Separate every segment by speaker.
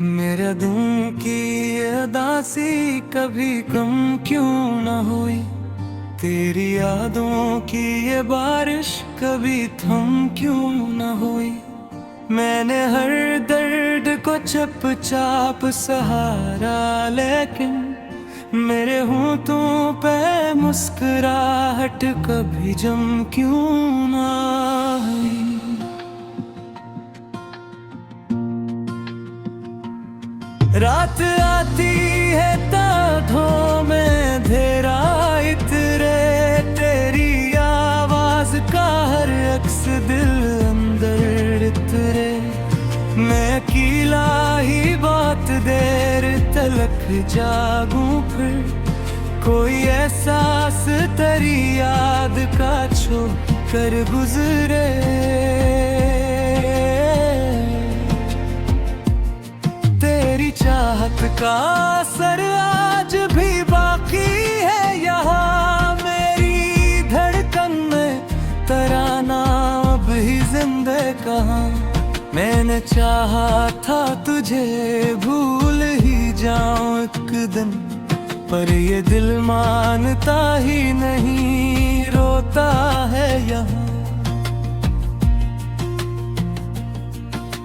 Speaker 1: मेरे दिल की ये उदासी कभी कम क्यों न हुई। तेरी यादों की ये बारिश कभी थम क्यों न हुई। मैंने हर दर्द को चुपचाप सहारा, लेकिन मेरे होंठों पे मुस्कुराहट कभी जम क्यों न हुई। रात आती है तारों में अंधेरा इतरे, तेरी आवाज का हर अक्स दिल अंदर इतरे। मैं अकेला ही बहुत देर तलक जागूं, फिर कोई एहसास तेरी याद का छू कर गुजरे। चाहत का असर आज भी बाकी है यहाँ, मेरी धड़कन में तराना अब ही जिंदा कहाँ। मैंने चाहा था तुझे भूल ही जाऊं एक दिन, पर ये दिल मानता ही नहीं, रोता है यहाँ।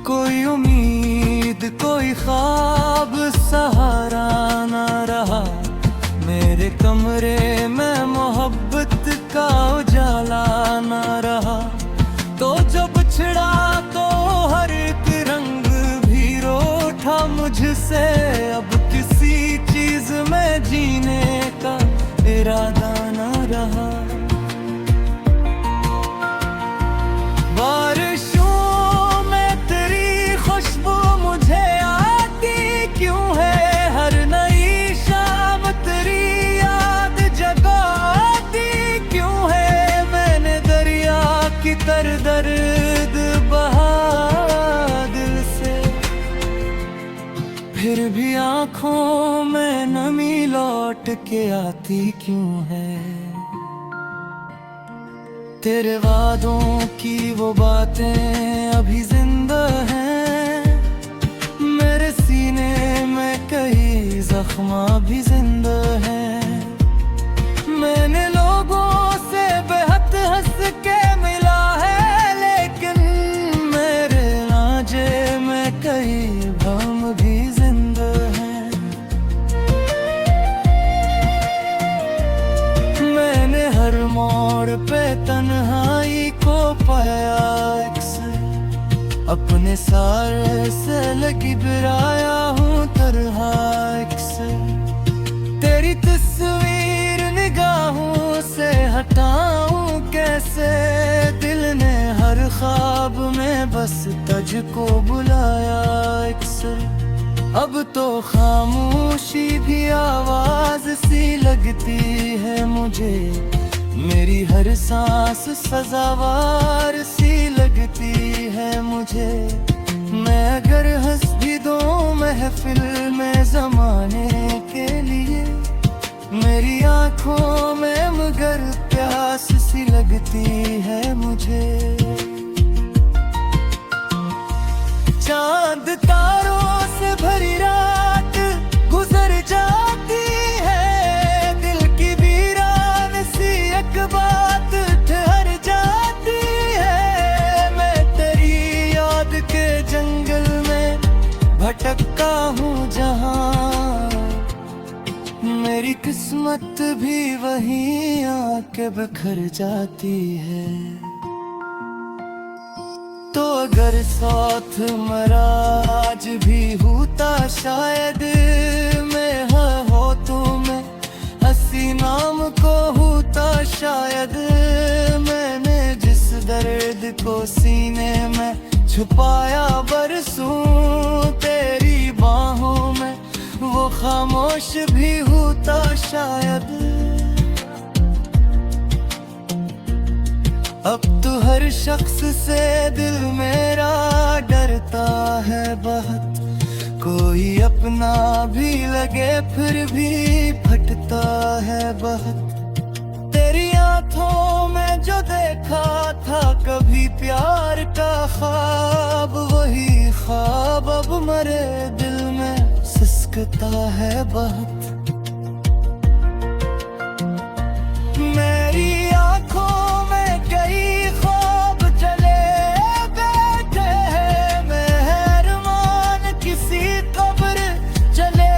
Speaker 1: कोई उम्मीद कोई ख्वाब सहारा ना रहा, मेरे कमरे में मोहब्बत का उजाला ना रहा। तो जो बिछड़ा तो हर एक रंग भी रूठा मुझसे, अब किसी चीज में जीने का इरादा ना रहा। दर्द बहा दिल से, फिर भी आंखों में नमी लौट के आती क्यों है। तेरे वादों की वो बातें अभी जिंदा हैं, मेरे सीने में कई जख्म भी जिंदा हैं। मैंने लोगों से बेहद हंस के कई भ्रम भी जिंदा हैं। मैंने हर मोड़ पे तन्हाई को पाया अक्सर, अपने सारे से लगी बिराया हूँ तरहा अक्सर। तेरी तस्वीर निगाहों से हटाऊं कैसे, दिल ने हर ख्वाब में बस तुझको बुलाया अक्सर। अब तो खामोशी भी आवाज सी लगती है मुझे, मेरी हर सांस सजावार सी लगती है मुझे। मैं अगर हंस भी दूं महफिल में जमाने के लिए, मेरी आंखों में मगर प्यास सी लगती है मुझे। चांद तारों से भरी रात गुजर जाती है, दिल की वीरान सी एक बात ठहर जाती है। मैं तेरी याद के जंगल में भटकता हूँ जहाँ, मेरी किस्मत भी वहीं आके बिखर जाती है। तो अगर साथ मरा आज भी होता शायद, मैं हो तुम्हें हंसी नाम को होता शायद। मैंने जिस दर्द को सीने में छुपाया बरसों तेरी बाहों में, वो खामोश भी होता शायद। अब तो हर शख्स से दिल मेरा डरता है बहुत, कोई अपना भी लगे फिर भी फटता है बहुत। तेरी आंखों में जो देखा था कभी प्यार का ख्वाब, वही ख्वाब अब मरे दिल लगता है बहुत। मेरी आंखों में कई ख्वाब चले बैठे हैं, मेहरबान किसी कब्र चले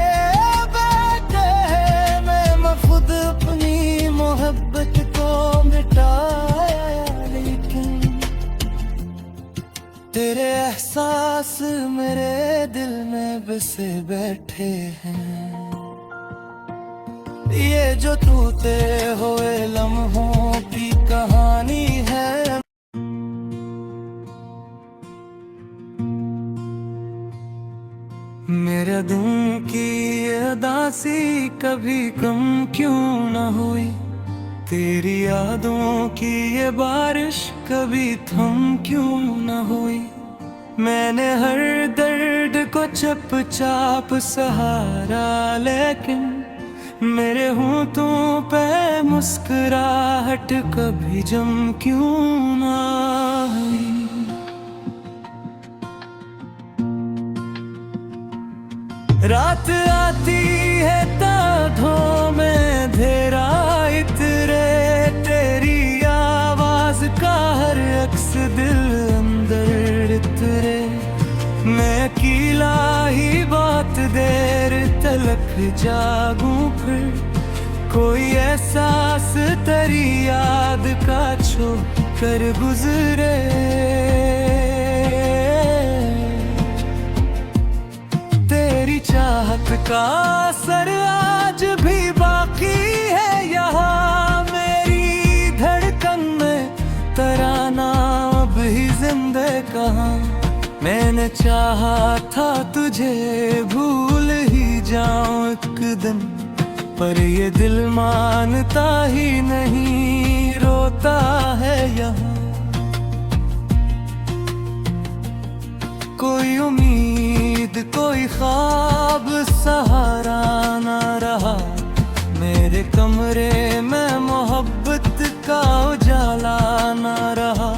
Speaker 1: बैठे हैं। मैं खुद अपनी मोहब्बत को मिटाया, लेकिन तेरे एहसास मेरे दिल में बसे बैठे हैं। ये जो टूटे हुए लम्हों की कहानी है। मेरे दिल की उदासी कभी कम क्यों न हुई, तेरी यादों की ये बारिश कभी थम क्यों न हुई। मैंने हर दर्द को चुपचाप सहारा, लेकिन मेरे होंठों पे मुस्कुराहट कभी जम क्यों ना हुई। रात आती है तारों में धेरा इतरे, तेरी आवाज का हर अक्स दिल अंदर इतरे। मैं अकेला ही बहुत देर तलक जागूं, फिर कोई एहसास तेरी याद का छू कर गुजरे। तेरी चाहत का असर आज भी बाकी है यहाँ, मेरी धड़कन में तराना अब ही जिंदा कहाँ। मैंने चाहा था तुझे भूल ही जाऊं एक दिन, पर ये दिल मानता ही नहीं, रोता है यहाँ। कोई उम्मीद कोई ख्वाब सहारा ना रहा, मेरे कमरे में मोहब्बत का उजाला ना रहा।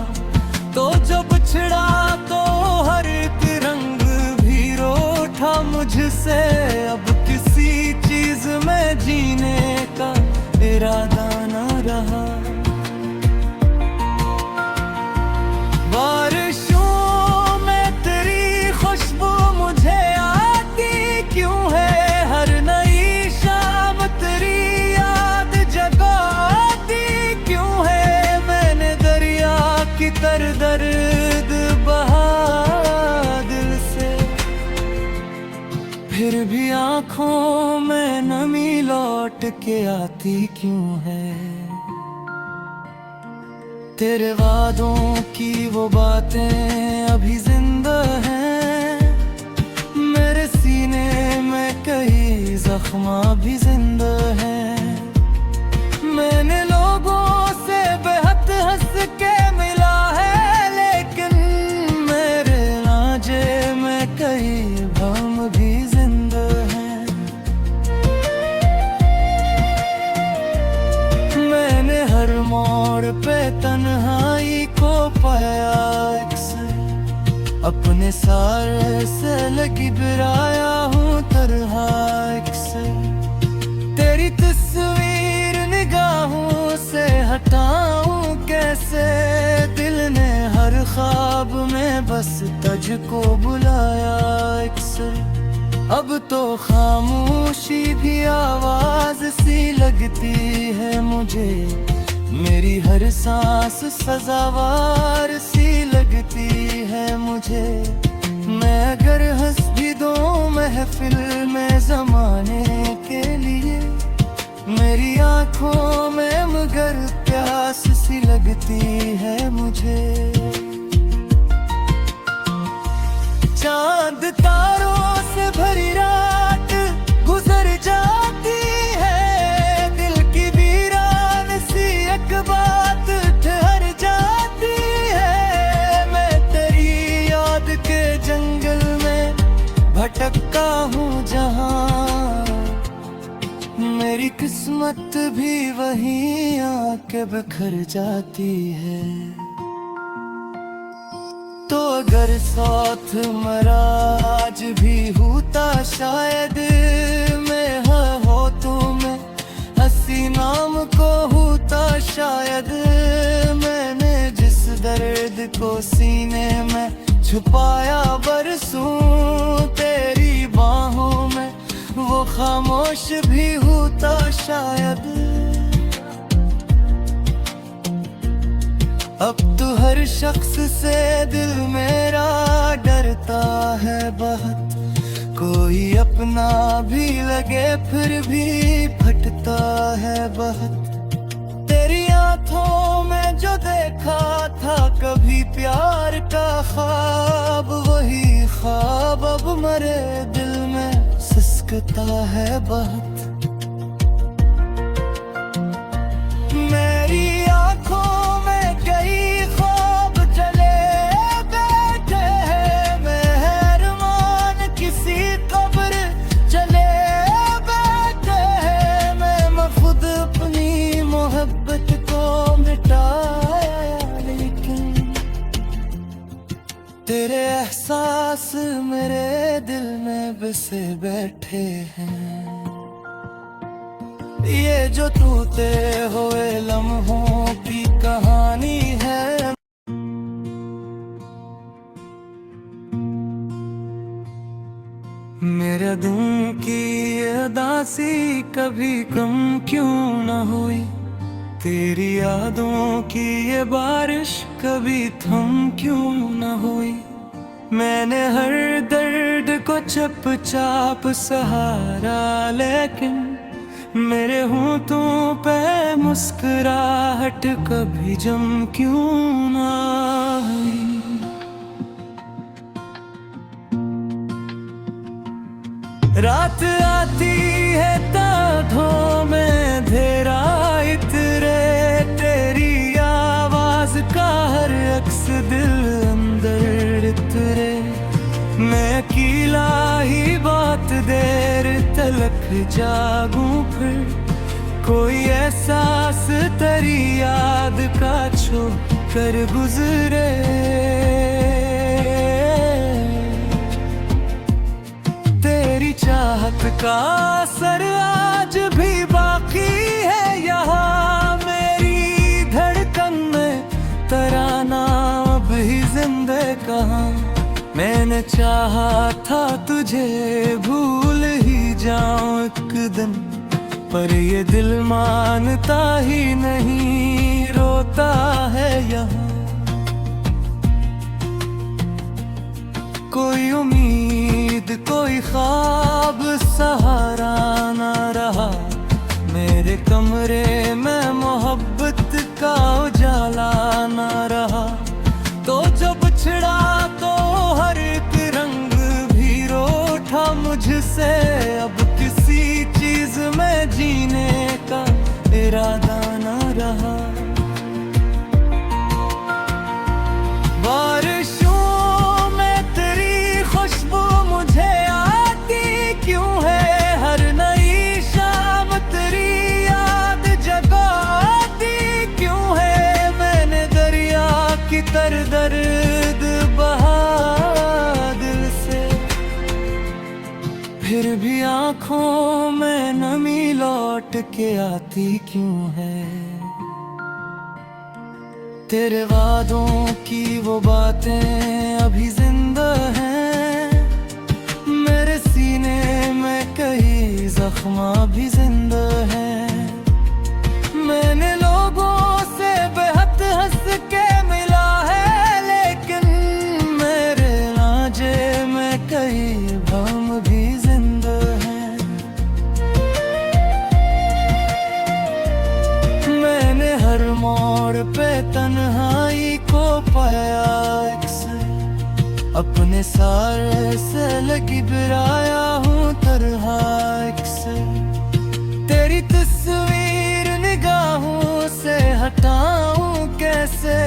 Speaker 1: तो जो बिछड़ा तो हर एक रंग भी रूठा मुझसे, अब किसी चीज में जीने का इरादा ना रहा। बारिशों में तेरी खुशबू मुझे आती क्यों है, हर नई शाम तेरी याद जगाती क्यों है। मैंने दरिया की तरह दर्द बहा दिल से, फिर भी आंखों में नमी लौट के आती क्यों है। तेरे वादों की वो बातें अभी जिंदा हैं, मेरे सीने में कई जख्म भी जिंदा हैं। मैंने लोगों से बेहद हंस के मिला है, लेकिन मेरे लांजे में कई भ्रम भी जिंदा हैं। मैंने हर मोड़ पे तन्हाई को पाया अक्सर, अपने सारे से लगी बिराया हूँ तरहा अक्सर। तेरी तस्वीर निगाहों से हटाऊं कैसे, दिल ने हर ख्वाब में बस तुझको बुलाया अक्सर। अब तो खामोशी भी आवाज सी लगती है मुझे, मेरी हर सांस सजावार सी लगती है मुझे। मैं अगर हंस भी दूं महफिल में जमाने के लिए, मेरी आंखों में मगर प्यास सी लगती है मुझे। चांद तारों से भरी रात गुजर जाती है, दिल की वीरान सी एक बात ठहर जाती है। मैं तेरी याद के जंगल में भटका हूँ जहाँ, मेरी किस्मत भी वहीं आके बिखर जाती है। तो अगर साथ मराज भी होता शायद मैं हो तुम्हें हंसी नाम को होता शायद। मैंने जिस दर्द को सीने में छुपाया बरसों तेरी बाहों में, वो खामोश भी होता शायद। अब तो हर शख्स से दिल मेरा डरता है बहुत, कोई अपना भी लगे फिर भी फटता है बहुत। तेरी आंखों में जो देखा था कभी प्यार का ख्वाब, वही ख्वाब अब मरे दिल में सिसकता है बहुत। मेरी आंखों में कई ख्वाब चले बैठे हैं, मेहरबान किसी कब्र चले बैठे हैं। मैं खुद अपनी मोहब्बत को मिटाया, लेकिन तेरे एहसास मेरे दिल में बसे बैठे हैं। ये जो टूटे हुए लम्हों की कहानी है। मेरे दिल की उदासी कभी कम क्यों न हुई, तेरी यादों की ये बारिश कभी थम क्यों न हुई। मैंने हर दर्द को चुपचाप सहारा, लेकिन मेरे होंठों पे मुस्कुराहट कभी जम क्यों ना आई। रात आती है ताधों में अंधेरा इतरे, तेरी आवाज का हर अक्स दिल अंदर इतरे। मैं अकेला ही बहुत देर तलक जागूं, फिर कोई एहसास तेरी याद का छो कर गुजरे। तेरी चाहत का असर आज भी बाकी है यहाँ, मेरी धड़कन में तराना अब ही जिंदा कहाँ। मैंने चाहा था तुझे भूल ही जाऊं एक दिन, पर ये दिल मानता ही नहीं, रोता है यहाँ। कोई उम्मीद कोई ख्वाब सहारा ना रहा, मेरे कमरे में मोहब्बत का उजाला ना रहा। तो जो बिछड़ा तो हर एक रंग भी रूठा मुझसे, अब किसी चीज में जीने का इरादा ना रहा। बारिशों में तेरी खुशबू मुझे आती क्यों है, हर नई शाम तेरी याद जगाती क्यों है। मैंने दरिया की तरह दर्द बहा दिल से, फिर भी आंखों में नमी लौट के आती क्यों है। तेरे वादों की वो बातें अभी जिंदा हैं, मेरे सीने में कई जख्म भी जिंदा हैं। मैंने लोगों से बेहद हंस के मिला है, लेकिन मेरे रांझे में कई भ्रम भी जिंदा हैं। मैंने हर मोड़ पे तन्हाई को पाया अक्सर, अपने सारे से लगी बिराया हूँ तरहा अक्सर। तेरी तस्वीर निगाहों से हटाऊं कैसे,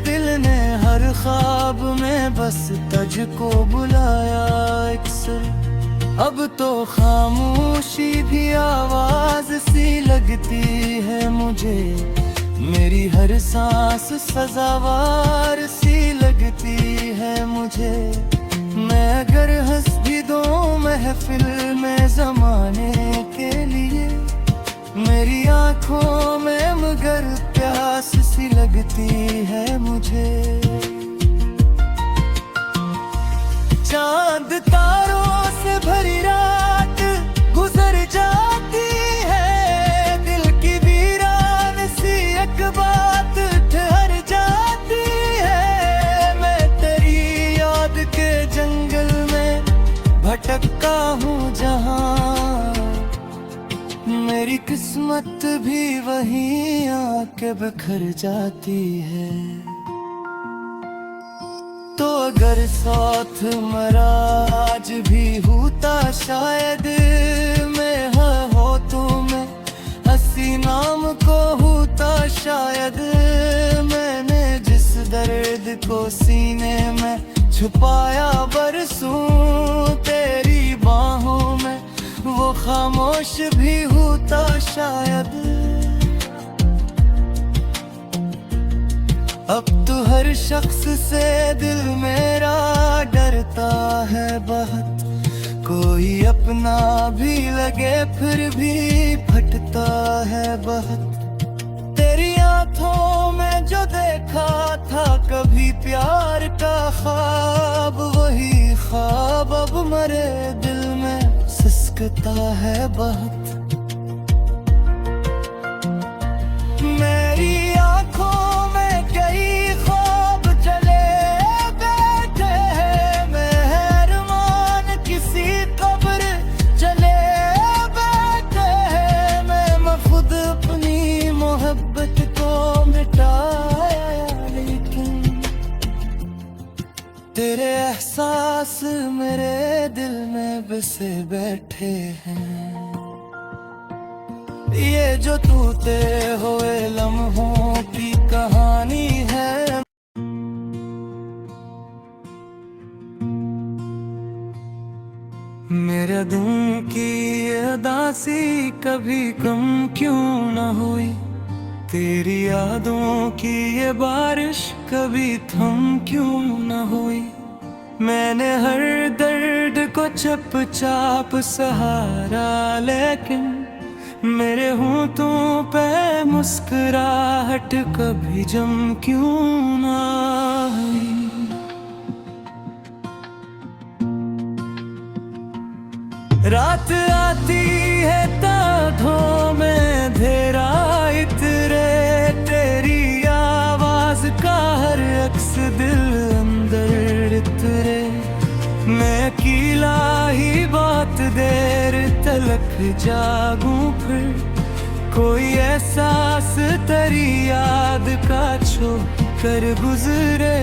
Speaker 1: दिल ने हर ख्वाब में बस तुझको बुलाया अक्सर। अब तो खामोशी भी आवाज सी लगती है मुझे, मेरी हर सांस सजावार सी लगती है मुझे। मैं अगर हंस भी दूं है फिल्में ज़माने के लिए। मेरी आंखों में मगर प्यास सी लगती है मुझे। चांद तारों से भरी रात गुजर जाती है, दिल की वीरान सी एक बात ठहर जाती है। मैं तेरी याद के जंगल में भटकता हूँ जहाँ, मेरी किस्मत भी वहीं आके बिखर जाती है। तो अगर साथ मरा आज भी होता शायद, मैं हो तो मैं हंसी नाम को होता शायद। मैंने जिस दर्द को सीने में छुपाया बरसों तेरी बाहों में, वो खामोश भी होता शायद। अब तो हर शख्स से दिल मेरा डरता है बहुत, कोई अपना भी लगे फिर भी फटता है बहुत। तेरी आंखों में जो देखा था कभी प्यार का ख्वाब, वही ख्वाब अब मरे दिल में सिसकता है बहुत। मेरी आंखों में कई ख्वाब चले बैठे हैं, मेहरबान किसी कब्र चले बैठे हैं। मैं खुद अपनी मोहब्बत को मिटाया, लेकिन तेरे एहसास मेरे दिल में बसे बैठे हैं। ये जो टूटे हुए लम्हों की कहानी है। मेरे दिल की उदासी कभी कम क्यों न हुई, तेरी यादों की ये बारिश कभी थम क्यों न हुई। मैंने हर दर्द को चुपचाप सहारा, लेकिन मेरे होंठों पे मुस्कुराहट कभी जम क्यों ना हुई। रात आती है ताधों में अंधेरा इतरे, तेरी आवाज का हर अक्स दिल अंदर इतरे। मैं अकेला ही बहुत देर तलक जागूं, फिर कोई एहसास तेरी याद का छू कर गुजरे।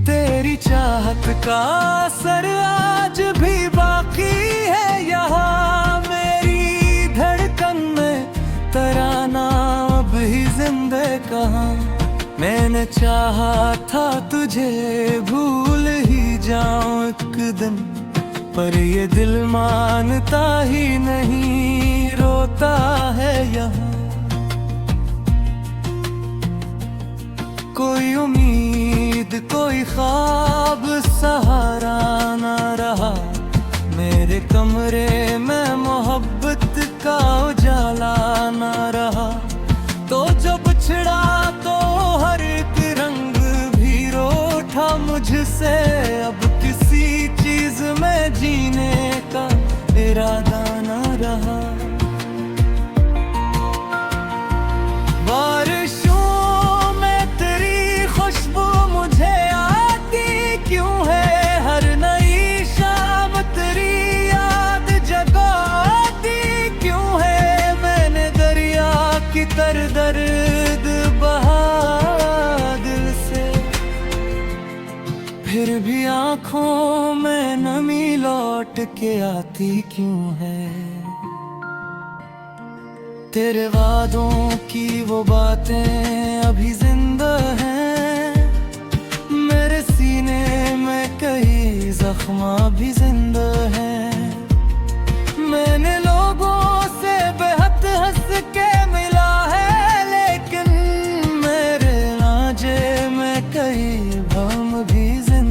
Speaker 1: तेरी चाहत का असर आज भी बाकी है यहाँ, मेरी धड़कन में तराना अब ही जिंदा कहाँ। मैंने चाहा था तुझे भूल ही जाऊं एक दिन, पर ये दिल मानता ही नहीं, रोता है यहाँ। कोई उम्मीद कोई ख्वाब सहारा ना रहा, मेरे कमरे में मोहब्बत का उजाला ना रहा। तो जो बिछड़ा तो हर एक रंग भी रूठा मुझसे, अब किसी चीज में जीने का इरादा ना रहा। बारिशों में तेरी खुशबू मुझे आती क्यों है, हर नई शाम तेरी याद जगाती क्यों है। मैंने दरिया की तरह दर्द बहा दिल से, फिर भी आंखों में नमी लौट के आती क्यों है। तेरे वादों की वो बातें अभी जिंदा हैं, मेरे सीने में कई जख्म भी जिंदा हैं। मैंने लोगों से बेहद हंस के मिला है, लेकिन मेरे रांझे में कई भ्रम भी जिंदा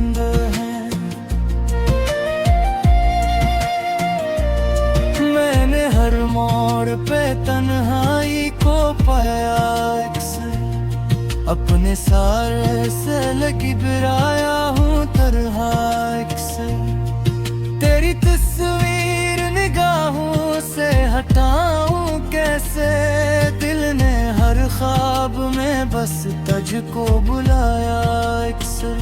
Speaker 1: अपने सारे से लगी बिराया हूँ तरह एक से। तेरी तस्वीर निगाहों से हटाऊं कैसे, दिल ने हर ख्वाब में बस तुझको बुलाया एक से।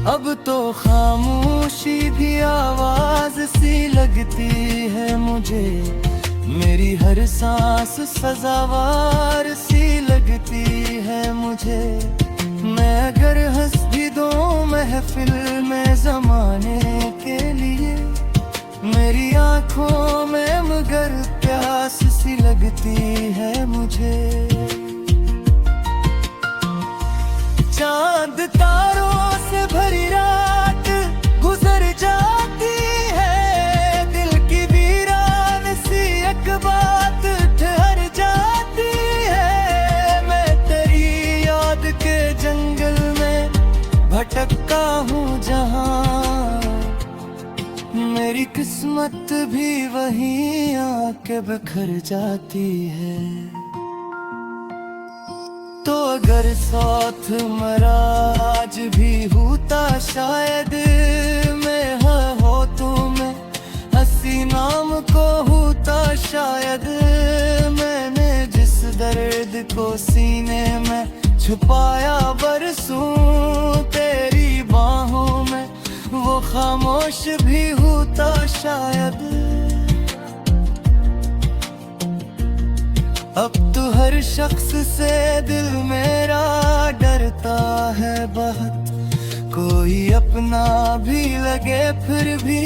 Speaker 1: अब तो खामोशी भी आवाज सी लगती है मुझे, मेरी हर सांस सजावार सी लगती है मुझे। मैं अगर हंस भी दूं महफिल में ज़माने के लिए, मेरी आंखों में मगर प्यास सी लगती है मुझे। चांद तारों से भरी रात गुजर जाती है, दिल की वीरान सी एक बात ठहर जाती है। मैं तेरी याद के जंगल में भटका हूँ जहाँ, मेरी किस्मत भी वहीं आके बिखर जाती है। तो अगर साथ मरा आज भी होता शायद, मैं हो तो मैं हंसी नाम को होता शायद। मैंने जिस दर्द को सीने में छुपाया बरसों तेरी बाहों में, वो खामोश भी होता शायद। अब तो हर शख्स से दिल मेरा डरता है बहुत, कोई अपना भी लगे फिर भी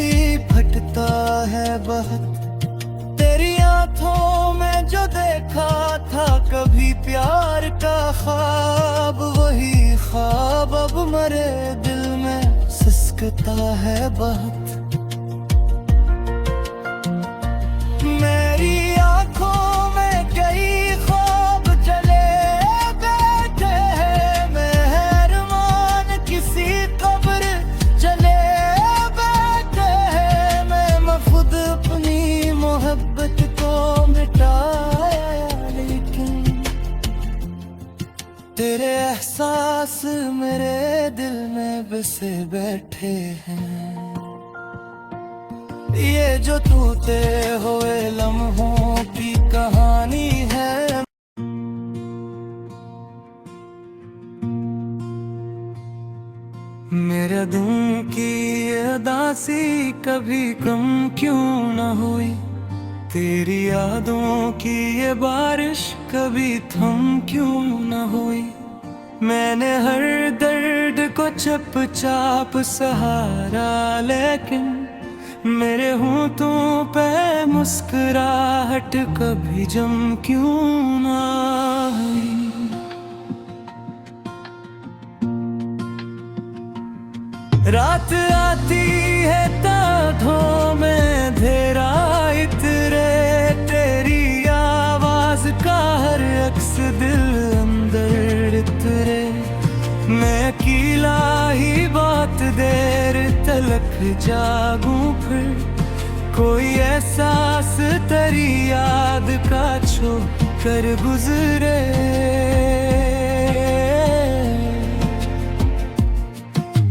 Speaker 1: फटता है बहुत। तेरी आंखों में जो देखा था कभी प्यार का ख्वाब, वही ख्वाब अब मरे दिल में सिसकता है बहुत। मेरी आंखों में कई ख्वाब चले बैठे हैं, मेहरबान किसी कब्र चले बैठे हैं। मैं खुद अपनी मोहब्बत को मिटाया, लेकिन तेरे एहसास मेरे दिल में बसे बैठे हैं। ये जो टूटे हुए लम्हों की कहानी है। मेरे दिल की ये उदासी कभी कम क्यों न हुई, तेरी यादों की ये बारिश कभी थम क्यों न हुई। मैंने हर दर्द को चुपचाप सहारा, लेकिन मेरे होठों पे मुस्कुराहट कभी जम क्यों ना हुई। रात आती है तारों में अंधेरा इतरे, तेरी आवाज का हर अक्स दिल अंदर इतरे। मैं अकेला ही बहुत देर तलक जागूं, फिर कोई एहसास तेरी याद का छो कर गुजरे।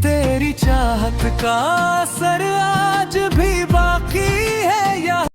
Speaker 1: तेरी चाहत का असर